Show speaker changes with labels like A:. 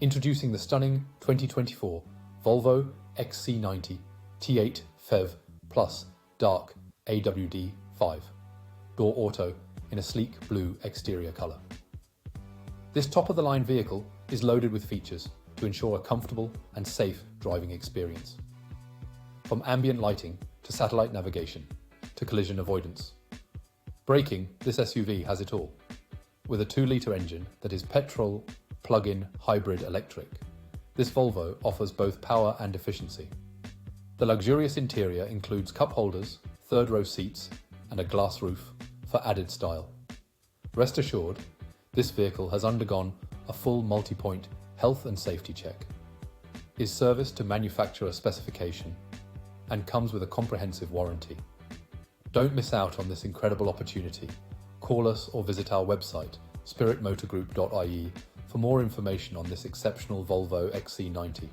A: Introducing the stunning 2024 Volvo Xc90 T8 Phev Plus Dark AWD 5 Door Auto in a sleek blue exterior colour. This top-of-the-line vehicle is loaded with features to ensure a comfortable and safe driving experience. From ambient lighting to satellite navigation to collision avoidance. Braking, this SUV has it all. With a 2-litre engine that is petrol plug-in hybrid electric, this Volvo offers both power and efficiency. The luxurious interior includes cup holders, third-row seats, and a glass roof for added style. Rest assured, this vehicle has undergone a full multi-point health and safety check, is serviced to manufacturer specification, and comes with a comprehensive warranty. Don't miss out on this incredible opportunity. Call us or visit our website, spiritmotorgroup.ie, for more information on this exceptional Volvo XC90.